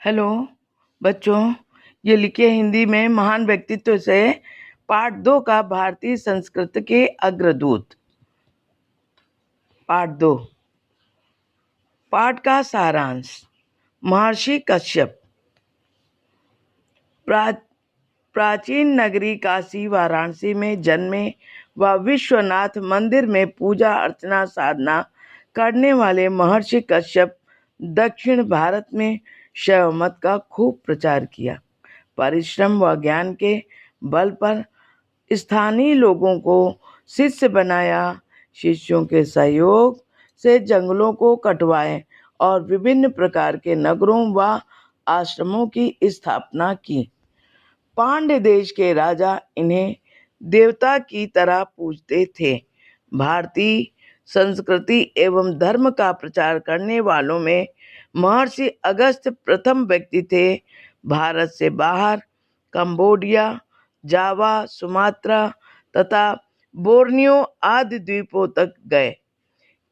Hello बच्चों, ये लिखे हिंदी में महान व्यक्तित्व से पाठ 2 का भारतीय संस्कृति के अग्रदूत। पाठ 2। पाठ का सारांश। महर्षि कश्यप प्राचीन नगरी काशी वाराणसी में जन्मे व विश्वनाथ मंदिर में पूजा अर्चना साधना करने वाले महर्षि कश्यप दक्षिण भारत में शैव मत का खूब प्रचार किया। परिश्रम व ज्ञान के बल पर स्थानीय लोगों को शिष्य बनाया। शिष्यों के सहयोग से जंगलों को कटवाए और विभिन्न प्रकार के नगरों व आश्रमों की स्थापना की। पांड्य देश के राजा इन्हें देवता की तरह पूजते थे। भारतीय संस्कृति एवं धर्म का प्रचार करने वालों में महर्षि अगस्त्य प्रथम व्यक्ति थे। भारत से बाहर कंबोडिया, जावा, सुमात्रा तथा बोर्नियो आदि द्वीपों तक गए।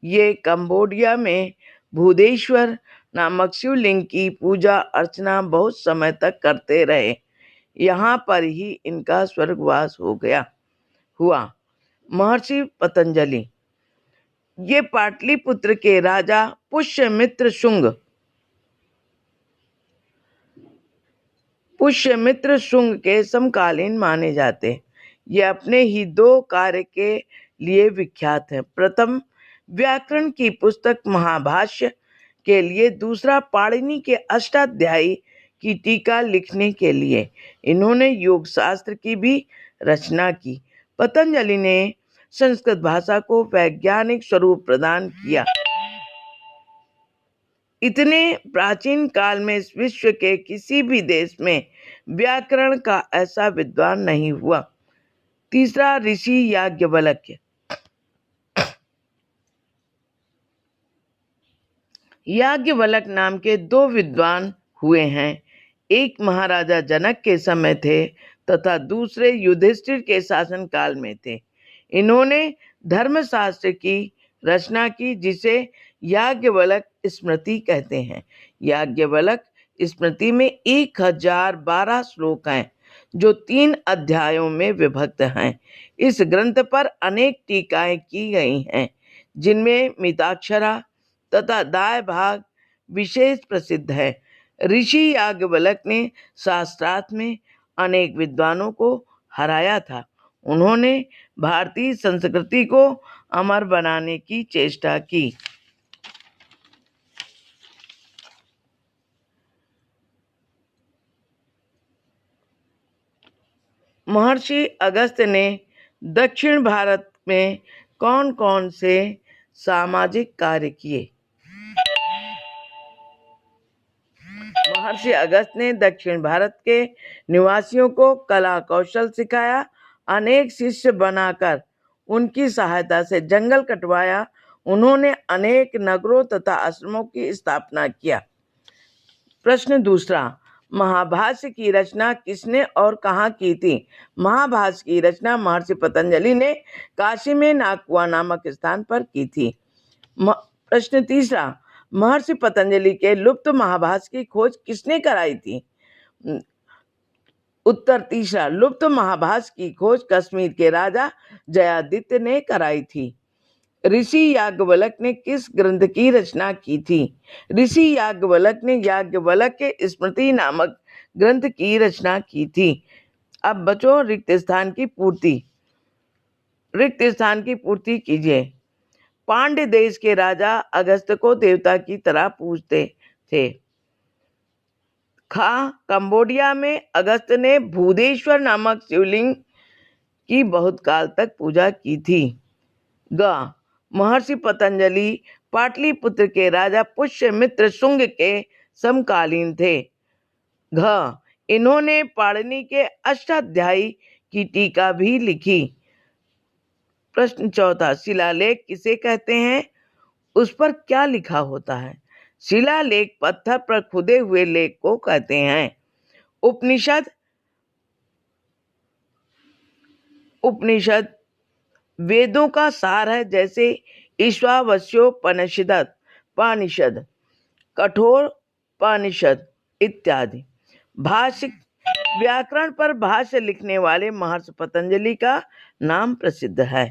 ये कंबोडिया में भूदेश्वर नामक शिवलिंग की पूजा अर्चना बहुत समय तक करते रहे। यहाँ पर ही इनका स्वर्गवास हुआ। महर्षि पतंजलि ये पाटलिपुत्र के राजा पुष्यमित्र शुंग के समकालीन माने जाते। ये अपने ही 2 कार्य के लिए विख्यात हैं। प्रथम व्याकरण की पुस्तक महाभाष्य के लिए, दूसरा पाणिनि के अष्टाध्यायी की टीका लिखने के लिए। इन्होंने योग शास्त्र की भी रचना की। पतंजलि ने संस्कृत भाषा को वैज्ञानिक स्वरूप प्रदान किया। इतने प्राचीन काल में विश्व के किसी भी देश में व्याकरण का ऐसा विद्वान नहीं हुआ। तीसरा, ऋषि याज्ञवल्क्य। याज्ञवल्क्य नाम के 2 विद्वान हुए हैं। एक महाराजा जनक के समय थे तथा दूसरे युधिष्ठिर के शासन काल में थे। इन्होंने धर्मशास्त्र की रचना की, जिसे याज्ञवल्क्य स्मृति कहते हैं। याज्ञवल्क्य स्मृति में 1012 श्लोक हैं, जो 3 अध्यायों में विभक्त हैं। इस ग्रंथ पर अनेक टीकाएं की गई हैं, जिनमें मिताक्षरा तथा दाय भाग विशेष प्रसिद्ध है। ऋषि याज्ञवल्क्य ने शास्त्रार्थ में अनेक विद्वानों को हराया था। उन्होंने भारतीय संस्कृति को अमर बनाने की चेष्टा की। महर्षि अगस्त्य ने दक्षिण भारत में कौन कौन से सामाजिक कार्य किए? महर्षि अगस्त्य ने दक्षिण भारत के निवासियों को कला कौशल सिखाया। अनेक शिष्य बनाकर उनकी सहायता से जंगल कटवाया। उन्होंने अनेक नगरों तथा आश्रमों की स्थापना किया। प्रश्न दूसरा, महाभाष्य की रचना किसने और कहाँ की थी? महाभाष्य की रचना महर्षि पतंजलि ने काशी में नाकुआ नामक स्थान पर की थी। प्रश्न तीसरा, महर्षि पतंजलि के लुप्त महाभाष्य की खोज किसने कराई थी? उत्तर तीसरा, लुप्त महाभाष्य की खोज कश्मीर के राजा जयादित्य ने कराई थी। ऋषि याज्ञवल्क्य ने किस ग्रंथ की रचना की थी? ऋषि याज्ञवल्क्य ने याज्ञवल्क्य स्मृति नामक ग्रंथ की रचना की थी। अब बच्चों, रिक्त स्थान की पूर्ति कीजिए। पांड्य देश के राजा अगस्त्य को देवता की तरह पूजते थे। कंबोडिया में अगस्त्य ने भूदेश्वर नामक शिवलिंग की बहुत काल तक पूजा की थी। महर्षि पतंजलि पाटलिपुत्र के राजा पुष्यमित्र शुंग के समकालीन थे। इन्होंने पाणिनि के अष्टाध्यायी की टीका भी लिखी। प्रश्न चौथा, शिलालेख किसे कहते हैं? उस पर क्या लिखा होता है? शिलालेख पत्थर पर खुदे हुए लेख को कहते हैं। उपनिषद वेदों का सार है, जैसे ईशावास्योपनिषद, कठोपनिषद, इत्यादि। भाष्य व्याकरण पर भाष्य लिखने वाले महर्षि पतंजलि का नाम प्रसिद्ध है।